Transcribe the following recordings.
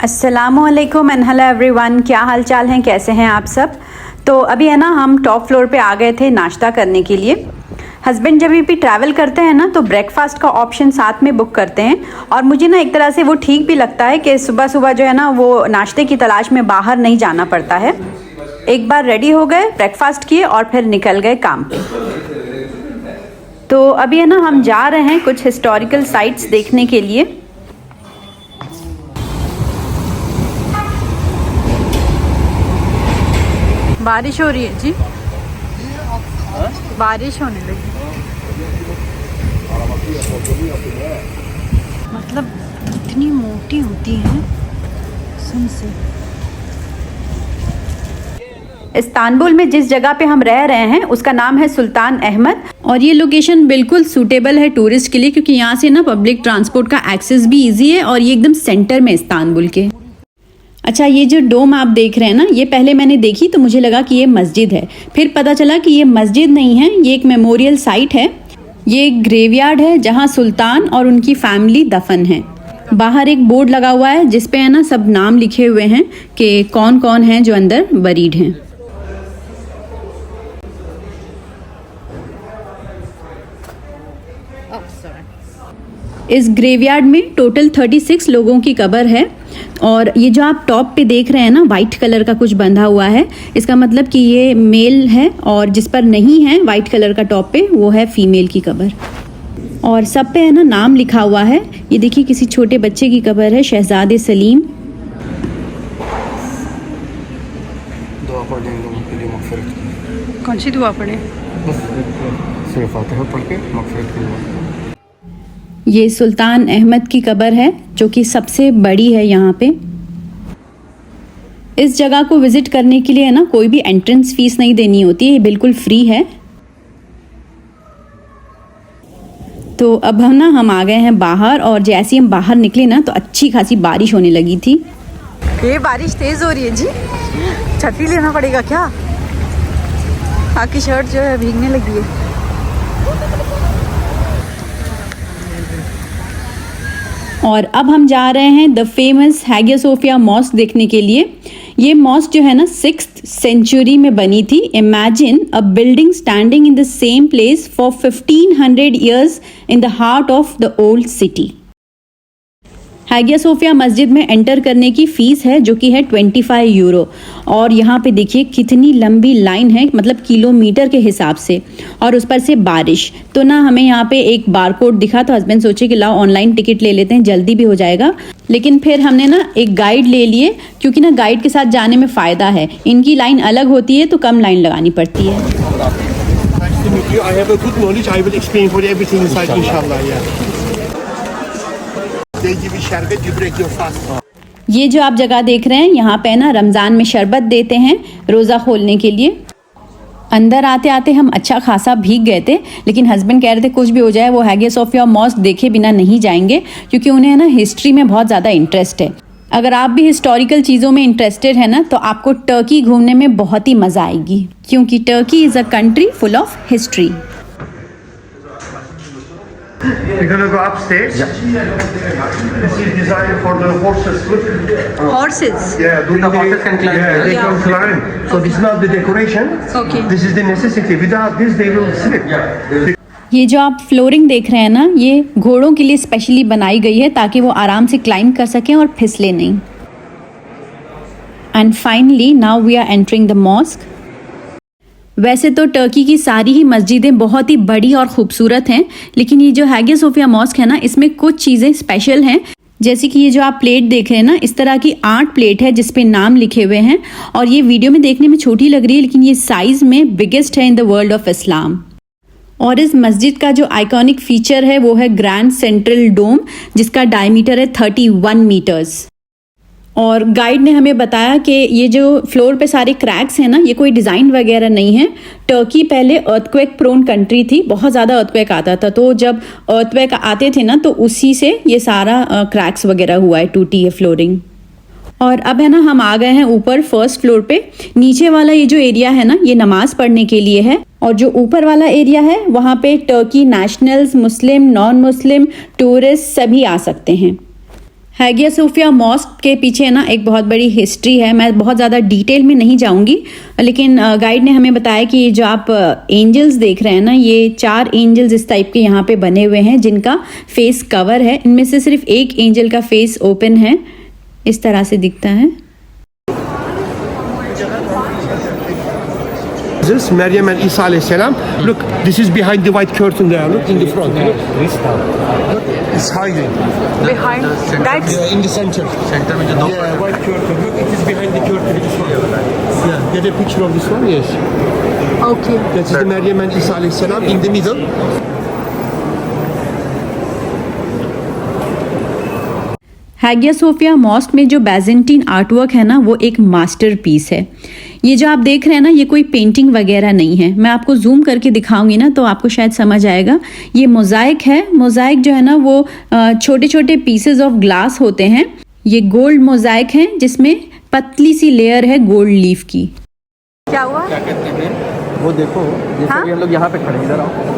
अस्सलामुअलैकुम and hello everyone, क्या हाल चाल हैं, कैसे हैं आप सब। तो अभी है ना हम टॉप फ्लोर पे आ गए थे नाश्ता करने के लिए। हस्बैंड जब भी ट्रैवल करते हैं ना तो ब्रेकफास्ट का ऑप्शन साथ में बुक करते हैं और मुझे ना एक तरह से वो ठीक भी लगता है कि सुबह सुबह जो है ना वो नाश्ते की तलाश में बाहर नहीं जाना पड़ता है। एक बार रेडी हो गए, ब्रेकफास्ट किए और फिर निकल गए काम पे। तो अभी है ना हम जा रहे हैं कुछ हिस्टोरिकल साइट्स देखने के लिए। बारिश हो रही है जी, बारिश होने लगी। मतलब इतनी मोटी होती है कसम से। इस्तांबुल में जिस जगह पे हम रह रहे हैं उसका नाम है सुल्तान अहमद और ये लोकेशन बिल्कुल सूटेबल है टूरिस्ट के लिए, क्योंकि यहाँ से ना पब्लिक ट्रांसपोर्ट का एक्सेस भी इजी है और ये एकदम सेंटर में इस्तांबुल के। अच्छा, ये जो डोम आप देख रहे हैं ना, ये पहले मैंने देखी तो मुझे लगा कि ये मस्जिद है, फिर पता चला कि ये मस्जिद नहीं है, ये एक मेमोरियल साइट है। ये एक ग्रेवयार्ड है जहाँ सुल्तान और उनकी फैमिली दफन है। बाहर एक बोर्ड लगा हुआ है जिसपे है ना सब नाम लिखे हुए हैं कि कौन कौन है जो अंदर बरीड हैं। इस ग्रेवयार्ड में टोटल 36 लोगों की कब्र है और ये जो आप टॉप पे देख रहे हैं ना वाइट कलर का कुछ बंधा हुआ है, इसका मतलब कि ये मेल है और जिस पर नहीं है वाइट कलर का टॉप पे वो है फीमेल की कब्र। और सब पे है ना नाम लिखा हुआ है। ये देखिए किसी छोटे बच्चे की कब्र है, शहजादे सलीम। दुआ पढ़ें लोगों के लिए मग़फ़िरत की। कौन सी दुआ पढ़े? सिर्फ फातिहा पढ़ के मग़फ़िरत की दुआ। ये सुल्तान अहमद की कब्र है जो कि सबसे बड़ी है यहाँ पे। इस जगह को विजिट करने के लिए है ना कोई भी एंट्रेंस फीस नहीं देनी होती है, ये बिल्कुल फ्री है। तो अब हम आ गए हैं बाहर और जैसे ही हम बाहर निकले ना तो अच्छी खासी बारिश होने लगी थी। ये बारिश तेज हो रही है जी, छतरी लेना पड़ेगा क्या? आपकी शर्ट जो है भीगने लगी है। और अब हम जा रहे हैं द फेमस हैगिया सोफिया मॉस्क देखने के लिए। ये मॉस्क जो है ना 6th सेंचुरी में बनी थी। Imagine a building standing in the same place for 1500 years in the heart of the old city. Hagia Sophia मस्जिद में एंटर करने की फ़ीस है जो कि है 25 यूरो। और यहाँ पे देखिए कितनी लंबी लाइन है, मतलब किलोमीटर के हिसाब से, और उस पर से बारिश। तो ना हमें यहाँ पे एक बारकोड दिखा तो हस्बैंड सोचे कि लाओ ऑनलाइन टिकट ले लेते हैं, जल्दी भी हो जाएगा। लेकिन फिर हमने ना एक गाइड ले लिए, क्योंकि ना गाइड के साथ जाने में फ़ायदा है। इनकी लाइन अलग होती है तो कम लाइन लगानी पड़ती है। ये जो आप जगह देख रहे हैं यहाँ पे ना रमज़ान में शरबत देते हैं रोज़ा खोलने के लिए। अंदर आते आते हम अच्छा खासा भीग गए थे, लेकिन हस्बैंड कह रहे थे कुछ भी हो जाए वो हैगिया सोफिया मॉस्क देखे बिना नहीं जाएंगे, क्योंकि उन्हें ना हिस्ट्री में बहुत ज़्यादा इंटरेस्ट है। अगर आप भी हिस्टोरिकल चीज़ों में इंटरेस्टेड है ना तो आपको टर्की घूमने में बहुत ही मज़ा आएगी, क्योंकि Turkey is a country full of history. We're gonna go upstairs. Yeah. This is designed for the horses. Horses? Yeah, The horses can climb. Yeah, they can climb. So this is not the decoration. Okay. This is the necessity. Without this, they will slip. ये जो आप flooring देख रहे हैं ना, ये घोड़ों के लिए स्पेशली बनाई गई है ताकि वो आराम से क्लाइंब कर सकें और फिसले नहीं। And finally now we are entering the mosque. वैसे तो टर्की की सारी ही मस्जिदें बहुत ही बड़ी और ख़ूबसूरत हैं, लेकिन ये जो हैगिया सोफिया मॉस्क है ना, इसमें कुछ चीज़ें स्पेशल हैं। जैसे कि ये जो आप प्लेट देख रहे हैं ना, इस तरह की 8 प्लेट है जिस पे नाम लिखे हुए हैं। और ये वीडियो में देखने में छोटी लग रही है, लेकिन ये साइज़ में बिगेस्ट है in the world of Islam. और इस मस्जिद का जो आइकॉनिक फीचर है वो है ग्रैंड सेंट्रल डोम, जिसका डायमीटर है 31 मीटर्स। और गाइड ने हमें बताया कि ये जो फ्लोर पे सारे क्रैक्स हैं ना, ये कोई डिज़ाइन वगैरह नहीं है। टर्की पहले अर्थक्वेक प्रोन कंट्री थी, बहुत ज़्यादा अर्थक्वेक आता था, तो जब अर्थक्वेक आते थे ना तो उसी से ये सारा क्रैक्स वगैरह हुआ है, टूटी है फ्लोरिंग। और अब है ना हम आ गए हैं ऊपर फर्स्ट फ्लोर पे। नीचे वाला ये जो एरिया है ना, ये नमाज पढ़ने के लिए है, और जो ऊपर वाला एरिया है वहाँ पे टर्की नेशनल्स, मुस्लिम, नॉन मुस्लिम, टूरिस्ट सभी आ सकते हैं। हैगिया सोफिया मॉस्क के पीछे ना एक बहुत बड़ी हिस्ट्री है। मैं बहुत ज़्यादा डिटेल में नहीं जाऊंगी, लेकिन गाइड ने हमें बताया कि ये जो आप एंजल्स देख रहे हैं ना, ये 4 एंजल्स इस टाइप के यहाँ पे बने हुए हैं जिनका फेस कवर है। इनमें से सिर्फ एक एंजल का फेस ओपन है, इस तरह से दिखता है। This Maryam and Isa alayhi salam. Look, this is behind the white curtain there. Look in the front. Look, it's hiding. Behind that's In the center. Centre में जो दो Yeah, white curtain. Look, it is behind the curtain. This one. Yeah, get a picture of this one. Yes. okay. That is the Maryam and Isa alayhi salam in the middle. Hagia Sophia mosque में जो बैजेंटीन artwork है ना, वो एक masterpiece है। ये जो आप देख रहे हैं ना, ये कोई पेंटिंग वगैरह नहीं है। मैं आपको जूम करके दिखाऊंगी ना तो आपको शायद समझ आएगा। ये मोजाइक है। मोजाइक जो है ना, वो छोटे छोटे पीसेस ऑफ ग्लास होते हैं। ये गोल्ड मोजाइक है जिसमें पतली सी लेयर है गोल्ड लीफ की। क्या हुआ? क्या कहते हैं वो देखो, जैसे हाँ? कि हम लोग यहाँ पे खड़े हैं, इधर आओ।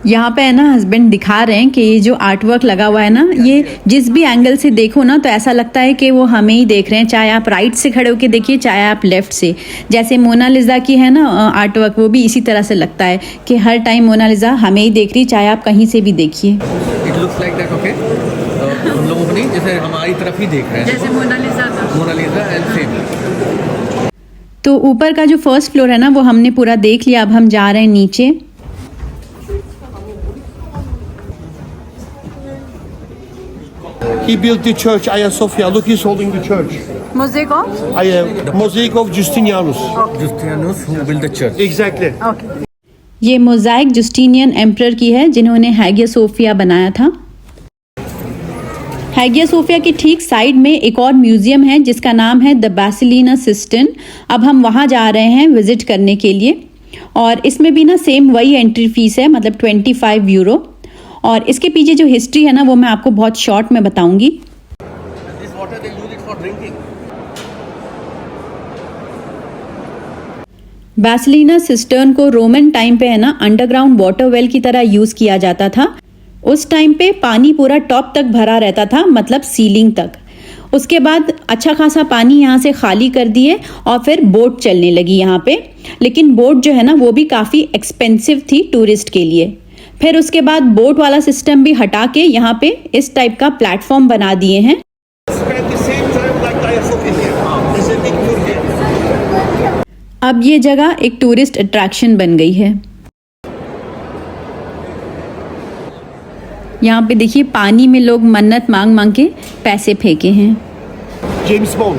यहाँ पे है ना, हस्बैंड दिखा रहे हैं कि ये जो आर्टवर्क लगा हुआ है ना, ये जिस भी एंगल से देखो ना तो ऐसा लगता है कि वो हमें ही देख रहे हैं। चाहे आप राइट से खड़े होकर देखिए, चाहे आप लेफ्ट से। जैसे मोनालिजा की है ना आर्टवर्क, वो भी इसी तरह से लगता है कि हर टाइम मोनालिजा हमें ही देख रही, चाहे आप कहीं से भी देखिए। It looks like that, okay. तो हम लोगों को नहीं, जैसे हमारी तरफ ही देख रहे हैं, जैसे मोनालिसा था। Mona Lisa and same. तो ऊपर का जो फर्स्ट फ्लोर है ना, वो हमने पूरा देख लिया। अब हम जा रहे हैं नीचे। He built the church, Hagia Sophia. Look, he's holding the church. Mosaic of? Mosaic of Justinianus. Justinianus who built the church. Exactly. Okay. ये मोजाइक जस्टिनियन एम्परर की है जिन्होंने हैगिया सोफिया बनाया था। हैगिया सोफिया के ठीक साइड में एक और म्यूजियम है जिसका नाम है द बासिलिना सिस्टर्न। अब हम वहाँ जा रहे हैं विजिट करने के लिए, और इसमें भी ना सेम वही एंट्री फीस है, मतलब 25 यूरो। और इसके पीछे जो हिस्ट्री है ना, वो मैं आपको बहुत शॉर्ट में बताऊंगी। This water they use it for drinking. Basilica cistern को रोमन टाइम पे है ना अंडरग्राउंड वाटर वेल की तरह यूज किया जाता था। उस टाइम पे पानी पूरा टॉप तक भरा रहता था, मतलब सीलिंग तक। उसके बाद अच्छा खासा पानी यहाँ से खाली कर दिए और फिर बोट चलने लगी यहाँ पे। लेकिन बोट जो है ना, वो भी काफ़ी एक्सपेंसिव थी टूरिस्ट के लिए। फिर उसके बाद बोट वाला सिस्टम भी हटा के यहाँ पे इस टाइप का प्लेटफॉर्म बना दिए हैं। अब ये जगह एक टूरिस्ट अट्रैक्शन बन गई है। यहाँ पे देखिए, पानी में लोग मन्नत मांग मांग के पैसे फेंके हैं। James Bond.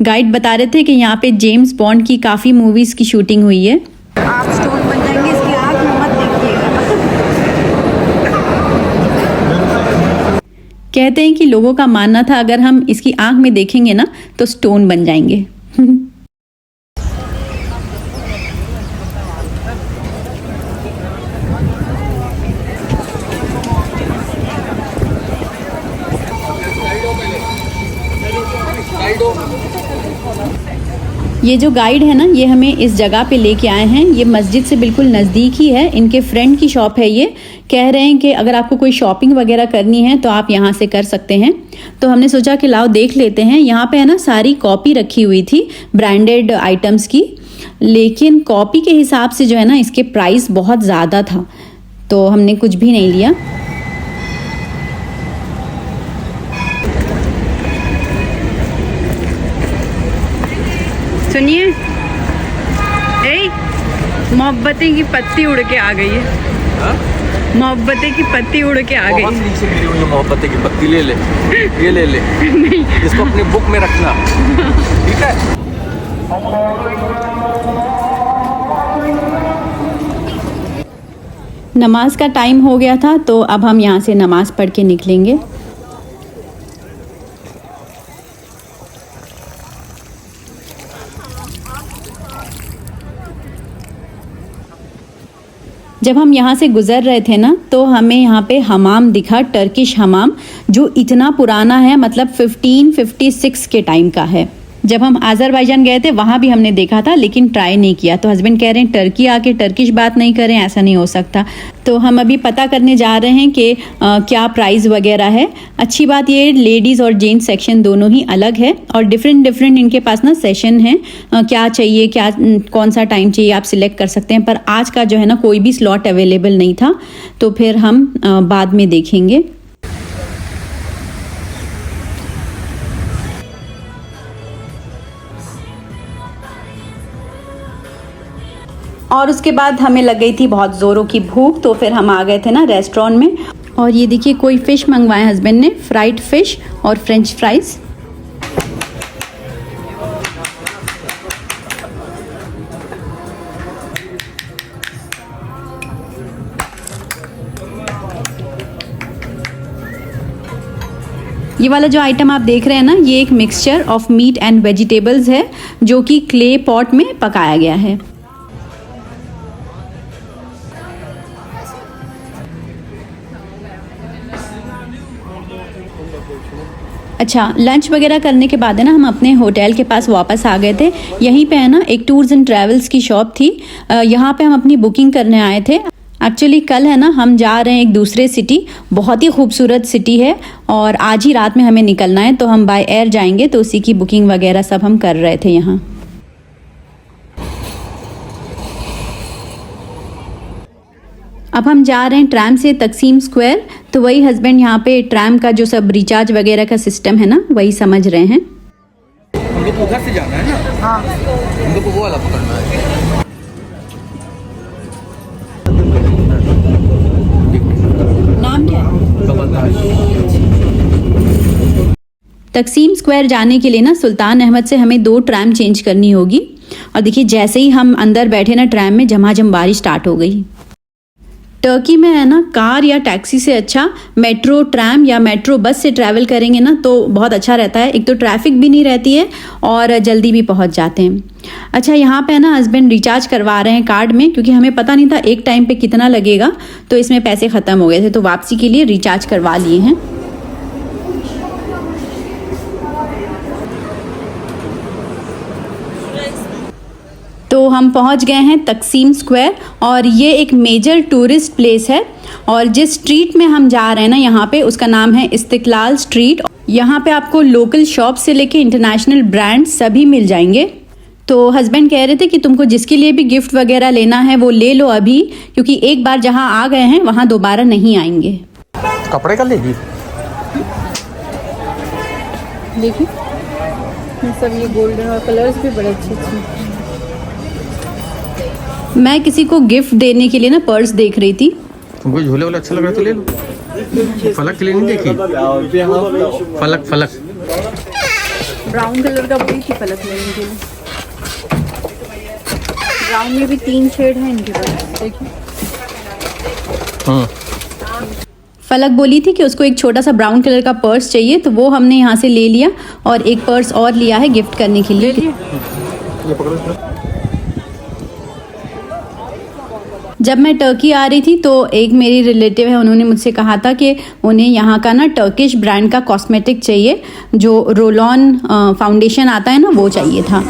गाइड बता रहे थे कि यहाँ पे जेम्स बॉन्ड की काफ़ी मूवीज़ की शूटिंग हुई है। आप स्टोन बन जाएंगे, इसकी आँख में मत देखिएगा। कहते हैं कि लोगों का मानना था अगर हम इसकी आंख में देखेंगे ना तो स्टोन बन जाएंगे। ये जो गाइड है ना, ये हमें इस जगह पे लेके आए हैं। ये मस्जिद से बिल्कुल नज़दीक ही है। इनके फ्रेंड की शॉप है। ये कह रहे हैं कि अगर आपको कोई शॉपिंग वगैरह करनी है तो आप यहाँ से कर सकते हैं। तो हमने सोचा कि लाओ देख लेते हैं। यहाँ पे है ना सारी कॉपी रखी हुई थी ब्रांडेड आइटम्स की, लेकिन कॉपी के हिसाब से जो है ना, इसके प्राइस बहुत ज़्यादा था, तो हमने कुछ भी नहीं लिया। सुनिए, मोहब्बतें की पत्ती उड़ के आ गई है। मोहब्बतें की पत्ती उड़ के आ बहुत गई। नीचे गिरी हुई है मोहब्बतें की पत्ती। ले ले, ये ले ले। नहीं, इसको अपने बुक में रखना, ठीक है। नमाज का टाइम हो गया था, तो अब हम यहाँ से नमाज पढ़ के निकलेंगे। जब हम यहाँ से गुज़र रहे थे ना, तो हमें यहाँ पे हमाम दिखा, टर्किश हमाम, जो इतना पुराना है, मतलब 1556 के टाइम का है। जब हम अज़रबैजान गए थे वहाँ भी हमने देखा था, लेकिन ट्राई नहीं किया। तो हस्बैंड कह रहे हैं टर्की आके टर्किश बात नहीं करें, ऐसा नहीं हो सकता। तो हम अभी पता करने जा रहे हैं कि क्या प्राइस वगैरह है। अच्छी बात ये लेडीज़ और जेंट्स सेक्शन दोनों ही अलग है और डिफरेंट इनके पास ना सेशन है। क्या चाहिए, क्या कौन सा टाइम चाहिए आप सिलेक्ट कर सकते हैं। पर आज का जो है ना कोई भी स्लॉट अवेलेबल नहीं था, तो फिर हम बाद में देखेंगे। और उसके बाद हमें लग गई थी बहुत ज़ोरों की भूख, तो फिर हम आ गए थे ना रेस्टोरेंट में। और ये देखिए कोई फ़िश मंगवाए हस्बैंड ने, फ्राइड फ़िश और फ्रेंच फ्राइज़। ये वाला जो आइटम आप देख रहे हैं ना, ये एक mixture of meat and vegetables है जो कि क्ले पॉट में पकाया गया है। अच्छा, लंच वगैरह करने के बाद है ना हम अपने होटल के पास वापस आ गए थे। यहीं पे है ना एक टूर्स एंड ट्रैवल्स की शॉप थी, यहाँ पे हम अपनी बुकिंग करने आए थे। एक्चुअली कल है ना हम जा रहे हैं एक दूसरे सिटी, बहुत ही खूबसूरत सिटी है और आज ही रात में हमें निकलना है, तो हम बाय एयर जाएंगे, तो उसी की बुकिंग वगैरह सब हम कर रहे थे यहाँ। अब हम जा रहे हैं ट्रैम से तकसीम स्क्वायर, तो वही हस्बैंड यहाँ पे ट्रैम का जो सब रिचार्ज वगैरह का सिस्टम है ना वही समझ रहे हैं। हम लोग को उधर से जाना है ना। हाँ, हम लोग को वो वाला पकड़ना है। नाम क्या है? कबरदाश। तकसीम स्क्वायर जाने के लिए ना सुल्तान अहमद से हमें 2 ट्रैम चेंज करनी होगी। और देखिए जैसे ही हम अंदर बैठे ना ट्रैम में, झमाझम बारिश स्टार्ट हो गई। टर्की में है ना कार या टैक्सी से अच्छा मेट्रो ट्रैम या मेट्रो बस से ट्रैवल करेंगे ना तो बहुत अच्छा रहता है। एक तो ट्रैफिक भी नहीं रहती है और जल्दी भी पहुंच जाते हैं। अच्छा, यहाँ पे है ना हस्बैंड रिचार्ज करवा रहे हैं कार्ड में, क्योंकि हमें पता नहीं था एक टाइम पे कितना लगेगा, तो इसमें पैसे ख़त्म हो गए थे, तो वापसी के लिए रिचार्ज करवा लिए हैं। तो हम पहुंच गए हैं तकसीम स्क्वायर और ये एक मेजर टूरिस्ट प्लेस है। और जिस स्ट्रीट में हम जा रहे हैं ना यहाँ पे, उसका नाम है इस्तिकलाल स्ट्रीट। यहाँ पे आपको लोकल शॉप से लेके इंटरनेशनल ब्रांड सभी मिल जाएंगे। तो हस्बैंड कह रहे थे कि तुमको जिसके लिए भी गिफ्ट वगैरह लेना है वो ले लो अभी, क्योंकि एक बार जहाँ आ गए हैं वहाँ दोबारा नहीं आएंगे। कपड़े का लेगी। देखिए ये सब, ये गोल्डन और कलर्स भी बड़े अच्छे अच्छे। मैं किसी को गिफ्ट देने के लिए ना पर्स देख रही थी। तुमको झूले वाला अच्छा लग रहा है तो ले लो। फलक के लिए नहीं देखी? फलक फलक ब्राउन कलर का बोली थी फलक लेने के लिए। ब्राउन में भी 3 शेड हैं इनके पास, देखिए। फलक बोली थी कि उसको एक छोटा सा ब्राउन कलर का पर्स चाहिए, तो वो हमने यहाँ से ले लिया और एक पर्स और लिया है गिफ्ट करने के लिए। जब मैं टर्की आ रही थी तो एक मेरी रिलेटिव है, उन्होंने मुझसे कहा था कि उन्हें यहाँ का ना टर्किश ब्रांड का कॉस्मेटिक चाहिए, जो रोलॉन फाउंडेशन आता है ना वो चाहिए था।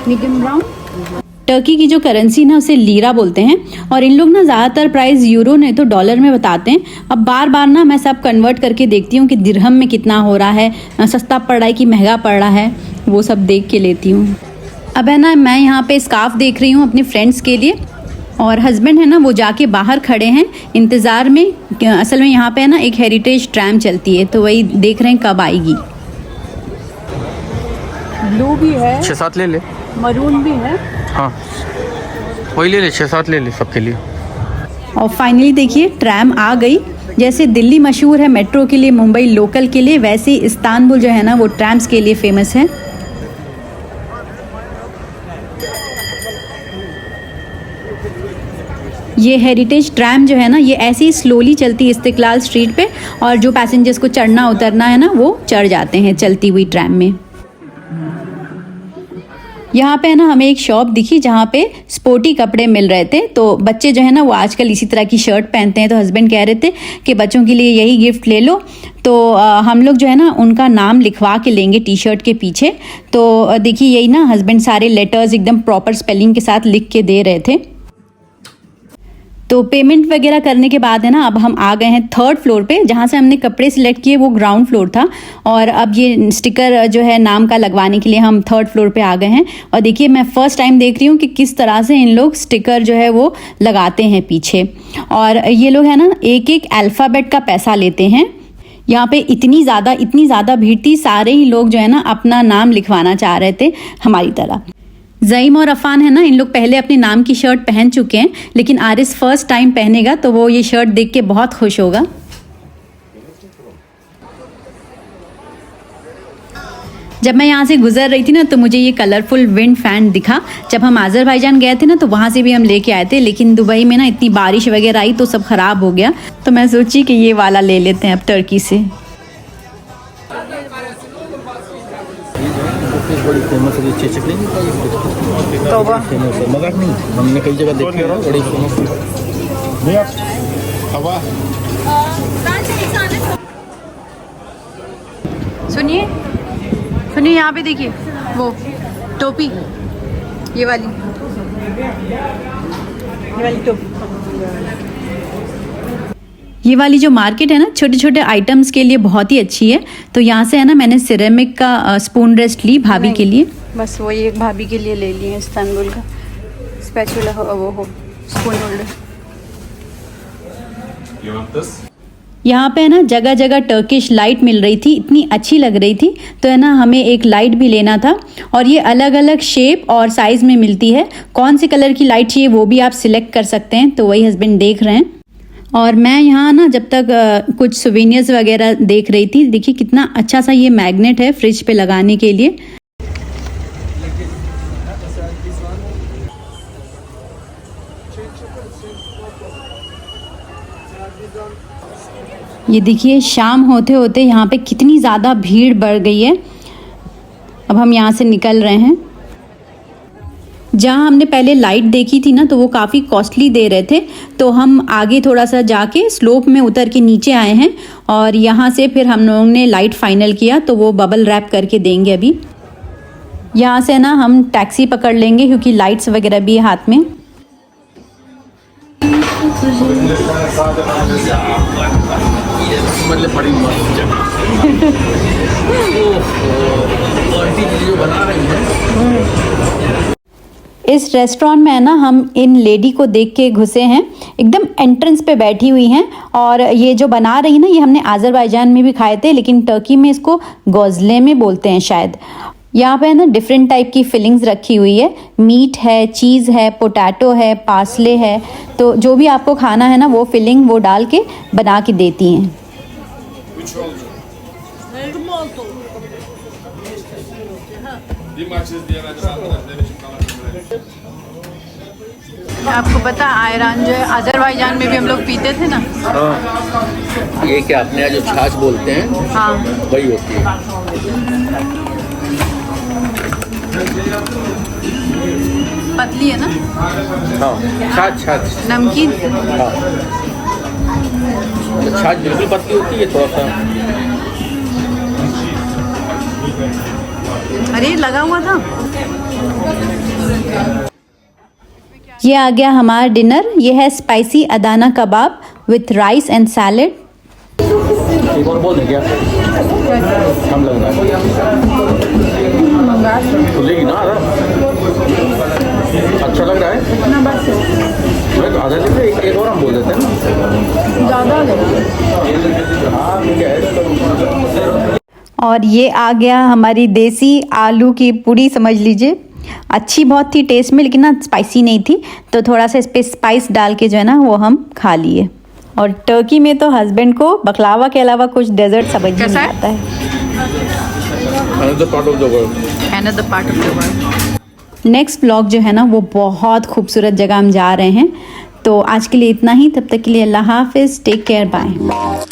Medium brown. टर्की की जो करेंसी ना उसे लीरा बोलते हैं और इन लोग ना ज़्यादातर प्राइस यूरो नहीं तो डॉलर में बताते हैं। अब बार बार ना मैं सब कन्वर्ट करके देखती हूँ कि दिरहम में कितना हो रहा है, सस्ता पड़ रहा है कि महंगा पड़ रहा है, वो सब देख के लेती हूँ। अब है ना मैं यहाँ पे स्कार्फ देख रही हूँ अपने फ्रेंड्स के लिए और हस्बैंड है ना वो जाके बाहर खड़े हैं इंतज़ार में। असल में यहाँ पे है ना एक हेरिटेज ट्रैम चलती है, तो वही देख रहे हैं कब आएगी। ब्लू भी है, 6-7 ले ले। मरून भी है। हाँ वही ले ले, 6-7 ले ले सबके लिए। और फाइनली देखिए ट्रैम आ गई। जैसे दिल्ली मशहूर है मेट्रो के लिए, मुंबई लोकल के लिए, वैसे ही इस्तांबुल जो है ना वो ट्रैम्स के लिए फेमस है। ये हेरिटेज ट्रैम जो है ना ये ऐसे ही स्लोली चलती है इस्तिकलाल स्ट्रीट पे, और जो पैसेंजर्स को चढ़ना उतरना है ना वो चढ़ जाते हैं चलती हुई ट्रैम में। यहाँ पे है ना हमें एक शॉप दिखी जहाँ पे स्पोर्टी कपड़े मिल रहे थे। तो बच्चे जो है ना वो आजकल इसी तरह की शर्ट पहनते हैं, तो हस्बैंड कह रहे थे कि बच्चों के लिए यही गिफ्ट ले लो। तो हम लोग जो है ना उनका नाम लिखवा के लेंगे टी शर्ट के पीछे। तो देखिए यही ना हस्बैंड सारे लेटर्स एकदम प्रॉपर स्पेलिंग के साथ लिख के दे रहे थे। तो पेमेंट वगैरह करने के बाद है ना अब हम आ गए हैं 3rd फ्लोर पे, जहाँ से हमने कपड़े सिलेक्ट किए वो ग्राउंड फ्लोर था। और अब ये स्टिकर जो है नाम का लगवाने के लिए हम 3rd फ्लोर पे आ गए हैं। और देखिए मैं फर्स्ट टाइम देख रही हूँ कि किस तरह से इन लोग स्टिकर जो है वो लगाते हैं पीछे। और ये लोग है ना एक एक अल्फ़ाबेट का पैसा लेते हैं। यहाँ पे इतनी ज़्यादा भीड़ थी, सारे ही लोग जो है ना अपना नाम लिखवाना चाह रहे थे हमारी तरह। ज़ईम और अफ़ान है ना इन लोग पहले अपने नाम की शर्ट पहन चुके हैं, लेकिन आरिस फर्स्ट टाइम पहनेगा तो वो ये शर्ट देख के बहुत खुश होगा। जब मैं यहाँ से गुजर रही थी ना तो मुझे ये कलरफुल विंड फैन दिखा। जब हम आज़रबाईजान गए थे ना तो वहाँ से भी हम लेके आए थे, लेकिन दुबई में ना इतनी बारिश वगैरह आई तो सब ख़राब हो गया। तो मैं सोची कि ये वाला ले लेते हैं अब टर्की से। बड़ी फेमस है ये चटनी, फेमस है मगर नहीं, हमने कई जगह देखी है, बड़ी फेमस है। सुनिए सुनिए, यहाँ पे देखिए वो टोपी, ये वाली टोपी। ये वाली जो मार्केट है ना छोटे छोटे आइटम्स के लिए बहुत ही अच्छी है। तो यहाँ से है ना मैंने सिरेमिक का स्पून रेस्ट ली भाभी के लिए। बस वही एक भाभी के लिए ले लिए इस्तांबुल का स्पैचुला वो हो स्पून होल्डर। यहाँ पे है ना जगह जगह टर्किश लाइट मिल रही थी, इतनी अच्छी लग रही थी। तो है ना हमें एक लाइट भी लेना था और ये अलग अलग शेप और साइज़ में मिलती है। कौन से कलर की लाइट चाहिए वो भी आप सिलेक्ट कर सकते हैं। तो वही हस्बैंड देख रहे हैं और मैं यहाँ ना जब तक कुछ सोवेनियर्स वगैरह देख रही थी। देखिए कितना अच्छा सा ये मैग्नेट है फ्रिज पे लगाने के लिए। ये देखिए शाम होते होते यहाँ पे कितनी ज़्यादा भीड़ बढ़ गई है। अब हम यहाँ से निकल रहे हैं। जहाँ हमने पहले लाइट देखी थी ना तो वो काफ़ी कॉस्टली दे रहे थे, तो हम आगे थोड़ा सा जाके स्लोप में उतर के नीचे आए हैं और यहाँ से फिर हम लोगों ने लाइट फाइनल किया। तो वो बबल रैप करके देंगे अभी। यहाँ से ना हम टैक्सी पकड़ लेंगे क्योंकि लाइट्स वगैरह भी है हाथ में। इस रेस्टोरेंट में है ना हम इन लेडी को देख के घुसे हैं, एकदम एंट्रेंस पे बैठी हुई हैं। और ये जो बना रही है ना ये हमने आज़रबाईजान में भी खाए थे, लेकिन टर्की में इसको गोज़ले में बोलते हैं शायद। यहाँ पे है ना डिफरेंट टाइप की फिलिंग्स रखी हुई है, मीट है, चीज़ है, पोटैटो है, पार्सले है। तो जो भी आपको खाना है ना वो फिलिंग वो डाल के बना के देती हैं। आपको पता आयरान जो है आज़रबाईजान में भी हम लोग पीते थे ना। हाँ, ये क्या अपने यहाँ जो छाछ बोलते हैं हाँ वही होती है। पतली है ना। हाँ छाछ नमकीन। हाँ तो छाछ बिल्कुल पतली होती है, थोड़ा सा अरे लगा हुआ था। ये आ गया हमारा डिनर। ये है spicy Adana kebab with rice and salad. एक और बोल दें क्या? हम लग रहा है खुलेगी ना आधा। अच्छा लग रहा है मैं तो आधा लेते एक और हम बोल देते हैं ना ज़्यादा हाँ क्या है। और ये आ गया हमारी देसी आलू की पूड़ी, समझ लीजिए। अच्छी बहुत थी टेस्ट में, लेकिन ना स्पाइसी नहीं थी, तो थोड़ा सा इस पर स्पाइस डाल के जो है ना वो हम खा लिए। और टर्की में तो हस्बैंड को बकलावा के अलावा कुछ डेजर्ट समझ नहीं आता है। Another part of the world. Another part of the world. Next vlog जो है ना वो बहुत खूबसूरत जगह हम जा रहे हैं। तो आज के लिए इतना ही, तब तक के लिए अल्लाह हाफिज़, टेक केयर, बाय।